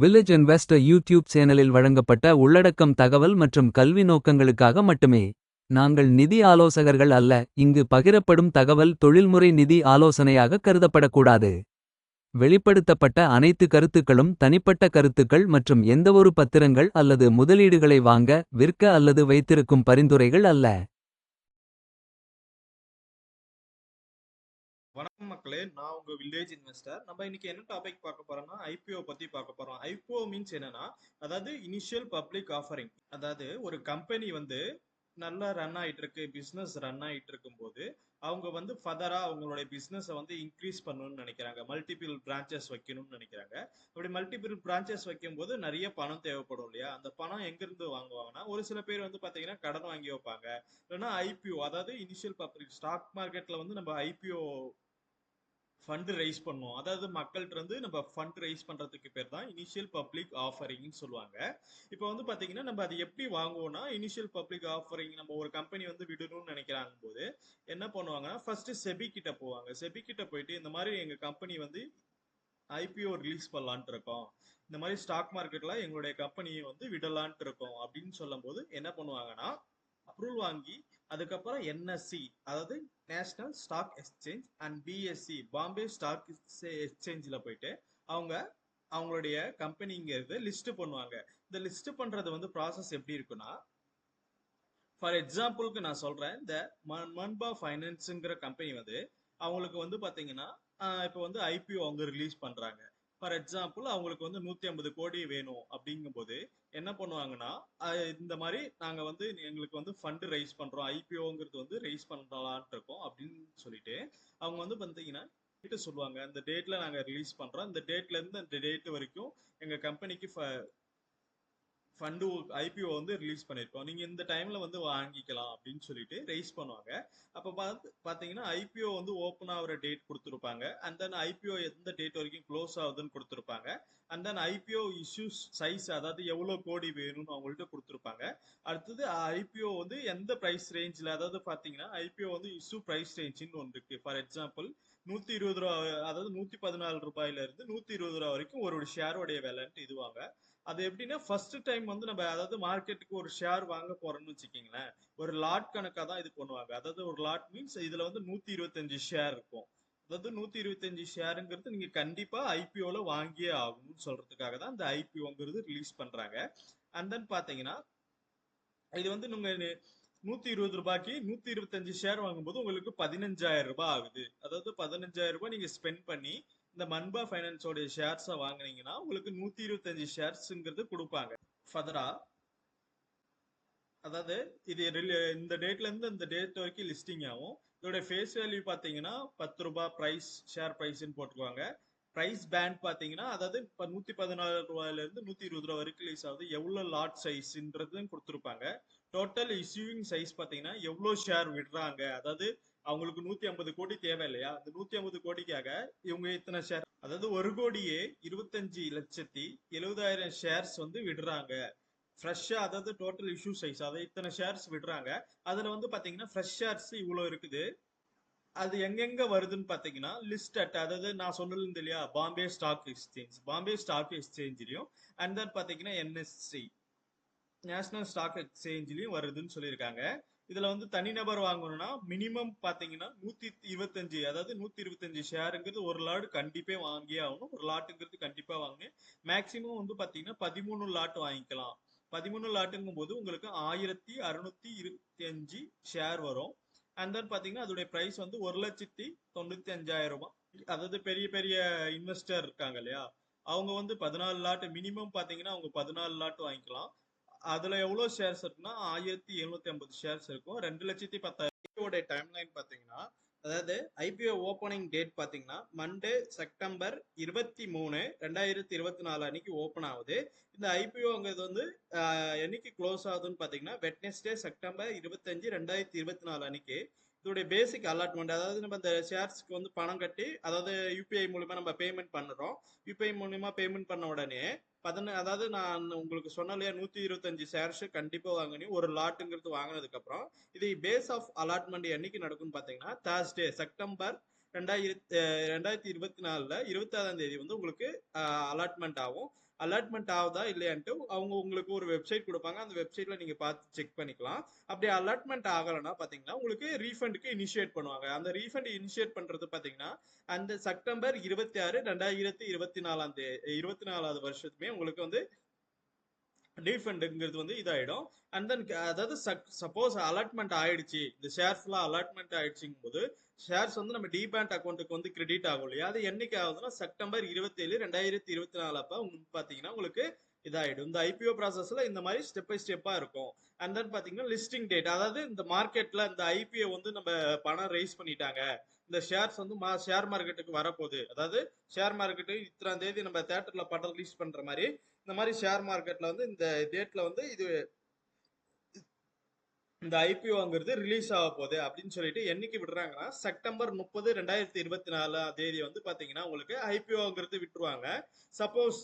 Village investor YouTube சேனலில் வழங்கப்பட்ட உள்ளடக்கம் தகவல் மற்றும் கல்வி நோக்கங்களுக்காக மட்டுமே. நாங்கள் நிதி ஆலோசகர்கள் அல்ல. இங்கு பகிரப்படும் தகவல் தொழில்முறை நிதி ஆலோசனையாக கருதப்படக்கூடாது. வெளிப்படுத்தப்பட்ட அனைத்து கருத்துக்களும் தனிப்பட்ட கருத்துக்கள் மற்றும் எந்தவொரு பத்திரங்கள் அல்லது முதலீடுகளை வாங்க, விற்க அல்லது வைத்திருக்கும் பரிந்துரைகள் அல்ல. வணக்கம் மக்களே, நான் உங்க வில்லேஜ் இன்வெஸ்டர். நம்ம இன்னைக்கு என்ன டாபிக் பார்க்க போறோம்னா ஐபிஓ பத்தி பார்க்க போறோம். ஐபிஓ மீன்ஸ் என்னன்னா, அதாவது இனிஷியல் பப்ளிக் ஆஃபரிங். அதாவது ஒரு கம்பெனி வந்து நல்லா ரன் ஆயிட்டு இருக்கு, பிசினஸ் ரன் ஆயிட்டு இருக்கும் போது அவங்க வந்து ஃபர்தரா அவங்களுடைய பிசினஸை வந்து இன்க்ரீஸ் பண்ணணும்னு நினைக்கிறாங்க, மல்டிபிள் பிரான்ச்சஸ் வைக்கணும்னு நினைக்கிறாங்க. அப்படி மல்டிபிள் பிரான்ச்சஸ் வைக்கும் போது நிறைய பணம் தேவைப்படும் இல்லையா? அந்த பணம் எங்கிருந்து வாங்குவாங்கன்னா, ஒரு சில பேர் வந்து பாத்தீங்கன்னா கடன் வாங்கி வைப்பாங்க. இல்லைன்னா ஐபிஓ, அதாவது இனிஷியல் பப்ளிக் ஸ்டாக் மார்க்கெட்ல வந்து நம்ம ஐபிஓ ஃபண்ட் ரைஸ் பண்ணுவோம். அதாவது மக்கள்கிட்ட இருந்து நம்ம ஃபண்ட் ரைஸ் பண்றதுக்கு பேர் தான் இனிஷியல் பப்ளிக் ஆஃபரிங்னு சொல்லுவாங்க. இப்போ வந்து பாத்தீங்கன்னா நம்ம அதை எப்படி வாங்குவோம்னா, இனிஷியல் பப்ளிக் ஆஃபரிங் நம்ம ஒரு கம்பெனி வந்து விடணும்னு நினைக்கிறாங்க போது என்ன பண்ணுவாங்கன்னா, ஃபர்ஸ்ட் செபி கிட்ட போவாங்க. செபி கிட்ட போயிட்டு இந்த மாதிரி எங்க கம்பெனி வந்து ஐபிஓ ரிலீஸ் பண்ணலான்ட்டு இருக்கோம், இந்த மாதிரி ஸ்டாக் மார்க்கெட்ல எங்களுடைய கம்பெனியை வந்து விடலான்ட்டு இருக்கோம் அப்படின்னு சொல்லும் போது என்ன பண்ணுவாங்கன்னா, அப்ரூவல் வாங்கி அதுக்கப்புறம் என்எஸ்சி, அதாவது national stock exchange, and BSE, Bombay stock எக்ஸ்சேஞ்சில் போயிட்டு அவங்க அவங்களுடைய கம்பெனிங்கிறது லிஸ்ட் பண்ணுவாங்க. இந்த லிஸ்ட் பண்றது வந்து ப்ராசஸ் எப்படி இருக்குன்னா, ஃபார் எக்ஸாம்பிளுக்கு நான் சொல்றேன், இந்த மன்பா ஃபைனான்ஸுங்கிற கம்பெனி வந்து அவங்களுக்கு வந்து பாத்தீங்கன்னா இப்போ வந்து ஐபிஓ அவங்க ரிலீஸ் பண்றாங்க. ஃபார் எக்ஸாம்பிள் அவங்களுக்கு வந்து 150 கோடி வேணும் அப்படிங்கும்போது என்ன பண்ணுவாங்கன்னா, இந்த மாதிரி நாங்க வந்து எங்களுக்கு வந்து ஃபண்ட் ரைஸ் பண்றோம், ஐபிஓங்கிறது வந்து ரைஸ் பண்ணலான்ட்டு இருக்கோம் அப்படின்னு சொல்லிட்டு அவங்க வந்து பாத்தீங்கன்னா டேட் சொல்லுவாங்க. அந்த டேட்ல நாங்க ரிலீஸ் பண்றோம், இந்த டேட்ல இருந்து அந்த டேட் வரைக்கும் எங்க கம்பெனிக்கு ஃபண்டு ஐபிஓ வந்து ரிலீஸ் பண்ணியிருக்கோம், நீங்க இந்த டைம்ல வந்து வாங்கிக்கலாம் அப்படின்னு சொல்லிட்டு ரைஸ் பண்ணுவாங்க. அப்ப பாத்தீங்கன்னா ஐபிஓ வந்து ஓப்பன் ஆகிற டேட் கொடுத்துருப்பாங்க. அண்ட் தென் ஐபிஓ எந்த டேட் வரைக்கும் க்ளோஸ் ஆகுதுன்னு கொடுத்துருப்பாங்க. And then IPO issues size, அதாவது எவ்வளவு கோடி வேணும்னு அவங்கள்ட்ட கொடுத்துருப்பாங்க. அடுத்தது ஐபிஓ வந்து எந்த பிரைஸ் ரேஞ்சில், அதாவது பாத்தீங்கன்னா ஐபிஓ வந்து இஷ்யூ பிரைஸ் ரேஞ்சுன்னு ஒன்று இருக்கு. ஃபார் எக்ஸாம்பிள் 120 ரூபா, அதாவது 114 ரூபாயில இருந்து 120 ரூபா வரைக்கும் ஒரு ஷேரோடைய விலைன்ட்டு இதுவாங்க. அது எப்படின்னா, ஃபர்ஸ்ட் டைம் வந்து நம்ம அதாவது மார்க்கெட்டுக்கு ஒரு ஷேர் வாங்க போறோம்னு வச்சுக்கீங்களேன், ஒரு லாட் கணக்கா தான் இது பண்ணுவாங்க. அதாவது ஒரு லாட் மீன்ஸ் இதுல வந்து 125 ஷேர் இருக்கும். அதாவது 125 ஷேருங்கிறது நீங்க கண்டிப்பா ஐபிஓல வாங்கியே ஆகணும்னு சொல்றதுக்காக தான் இந்த ஐபிஓங்கிறது ரிலீஸ் பண்றாங்க. அண்ட் தென் பாத்தீங்கன்னா இது வந்து நீங்க 120 ரூபாய்க்கு 125 ஷேர் வாங்கும்போது உங்களுக்கு 15,000 ரூபாய் ஆகுது. அதாவது 15,000 ரூபாய் நீங்க ஸ்பெண்ட் பண்ணி இந்த மன்பா ஃபைனான்ஸோட ஷேர்ஸை வாங்குனீங்கன்னா உங்களுக்கு 125 ஷேர்ஸ்ங்கிறது கொடுப்பாங்க ஃபர்தரா. அதாவது இது இந்த டேட்ல இருந்து இந்த டேட் வரைக்கும் லிஸ்டிங் ஆகும். இதோட ஃபேஸ் வேல்யூ பாத்தீங்கன்னா 10 ரூபாய் பிரைஸ், ஷேர் பிரைஸ்ன்னு போட்டுக்குவாங்க. பிரைஸ் பேண்ட் பாத்தீங்கன்னா, அதாவது இப்ப 114 ரூபாயில இருந்து 120 ரூபாய் வரைக்கும் ரிலீஸ் ஆகுது, எவ்வளவு லாட் சைஸ்ன்றதும் கொடுத்துருப்பாங்க. டோட்டல் இஷ்யூவிங் சைஸ் பாத்தீங்கன்னா எவ்வளவு ஷேர் விடுறாங்க, அதாவது அவங்களுக்கு 150 கோடி தேவை இல்லையா, அந்த 150 கோடிக்காக இவங்க இத்தனை ஷேர், அதாவது 1,கோடியே 25,70,000 ஷேர்ஸ் வந்து விடுறாங்க ஃப்ரெஷ்ஷா. அதாவது டோட்டல் இஷ்யூ சைஸ், அதாவது இத்தனை ஷேர்ஸ் விடுறாங்க. அதுல வந்து பாத்தீங்கன்னா ஃப்ரெஷ் ஷேர்ஸ் இவ்வளவு இருக்குது. அது எங்கெங்க வருதுன்னு பாத்தீங்கன்னா லிஸ்ட் அட், அதாவது நான் சொன்னது இல்லையா, Bombay stock exchange, Bombay stock எக்ஸ்சேஞ்சிலையும், அண்ட் தென் பாத்தீங்கன்னா என்எஸ்சி, நேஷனல் ஸ்டாக் எக்ஸ்சேஞ்சிலையும் வருதுன்னு சொல்லியிருக்காங்க. இதுல வந்து தனிநபர் வாங்கணும்னா மினிமம் பாத்தீங்கன்னா 125, அதாவது 125 ஷேருங்கிறது ஒரு லாட் கண்டிப்பா வாங்கியே ஆகணும். ஒரு லாட்டுங்கிறது கண்டிப்பா வாங்கணும். மேக்சிமம் வந்து பாத்தீங்கன்னா 13 லாட் வாங்கிக்கலாம். 13 லாட்டுங்கும் போது உங்களுக்கு 1,625 ஷேர் வரும். அண்ட் தென் பாத்தீங்கன்னா அதோடைய பிரைஸ் வந்து 1,95,000 ரூபாய். அதாவது பெரிய பெரிய இன்வெஸ்டர் இருக்காங்க இல்லையா, அவங்க வந்து 14 லாட் மினிமம் பாத்தீங்கன்னா அவங்க 14 லாட் வாங்கிக்கலாம். அதுல எவ்வளவு ஷேர்ஸ் இருக்குன்னா 1,750 ஷேர்ஸ் இருக்கும். 2,10,000 டைம்லைன் பாத்தீங்கன்னா, அதாவது ஐபிஓ ஓப்பனிங் டேட் பாத்தீங்கன்னா மண்டே செப்டம்பர் 23, 2024 அன்னைக்கு ஓப்பன் ஆகுது. இந்த ஐபிஓங்கிறது வந்து என்னைக்கு க்ளோஸ் ஆகுதுன்னு பாத்தீங்கன்னா வெட்னஸ்டே செப்டம்பர் 25, 2024 அன்னைக்கு. இதோடைய பேசிக் அலாட்மெண்ட், அதாவது நம்ம இந்த ஷேர்ஸ்க்கு வந்து பணம் கட்டி, அதாவது யூபிஐ மூலமா நம்ம பேமெண்ட் பண்ணுறோம். யூபிஐ மூலமா பேமெண்ட் பண்ண உடனே அதாவது நான் உங்களுக்கு சொன்ன இல்லையா, 125 ஷேர்ஸ் கண்டிப்பா வாங்கணும் ஒரு லாட்டுங்கிறது. வாங்கினதுக்கு அப்புறம் இது பேஸ் ஆஃப் அலாட்மெண்ட் என்னைக்கு நடக்கும்னு பாத்தீங்கன்னா தேர்ஸ்டே செப்டம்பர் 2024 26ஆம் தேதி வந்து உங்களுக்கு அலாட்மெண்ட் ஆகும். அலாட்மெண்ட் ஆகுதா இல்லையான்ட்டு அவங்க உங்களுக்கு ஒரு வெப்சைட் கொடுப்பாங்க. அந்த வெப்சைட்ல நீங்க பார்த்து செக் பண்ணிக்கலாம். அப்படி அலாட்மெண்ட் ஆகலைன்னா பாத்தீங்கன்னா உங்களுக்கு ரீஃபண்டுக்கு இனிஷியேட் பண்ணுவாங்க. அந்த ரீஃபண்ட் இனிஷியேட் பண்றது பாத்தீங்கன்னா அந்த செப்டம்பர் 26 2024வது வருஷத்துமே உங்களுக்கு வந்து ரீஃபண்டுங்கிறது வந்து இதாயிடும். அண்ட் தென் அதாவது சப்போஸ் அலாட்மெண்ட் ஆயிடுச்சு, இந்த ஷேர்ஸ்லாம் அலாட்மெண்ட் ஆயிடுச்சுங்கும் போது ஷேர்ஸ் வந்து நம்ம டிபேண்ட் அக்கௌண்ட்டுக்கு வந்து கிரெடிட் ஆகும் இல்லையா? அது என்னைக்கு ஆகுதுன்னா செப்டம்பர் 27 2024 அப்ப பாத்தீங்கன்னா உங்களுக்கு இதாயிடும். இந்த ஐபிஓ ப்ராசஸ்ல இந்த மாதிரி ஸ்டெப் பை ஸ்டெப்பா இருக்கும். அண்ட் தென் பாத்தீங்கன்னா லிஸ்டிங் டேட், அதாவது இந்த மார்க்கெட்ல இந்த ஐபிஓ வந்து நம்ம பணம் ரைஸ் பண்ணிட்டாங்க, இந்த ஷேர்ஸ் வந்து ஷேர் மார்க்கெட்டுக்கு வரப்போகுது, அதாவது ஷேர் மார்க்கெட்டு இத்தனாம் தேதி நம்ம தேட்டர்ல படம் ரிலீஸ் பண்ற மாதிரி இந்த மாதிரி ஷேர் மார்க்கெட்ல வந்து இந்த டேட்ல வந்து இந்த ஐபிஓங்கிறது ரிலீஸ் ஆக போகுது அப்படின்னு சொல்லிட்டு என்னைக்கு விடுறாங்கன்னா செப்டம்பர் 30 2024 தேதி வந்து பாத்தீங்கன்னா உங்களுக்கு ஐபிஓங்கிறது விட்டுருவாங்க. சப்போஸ்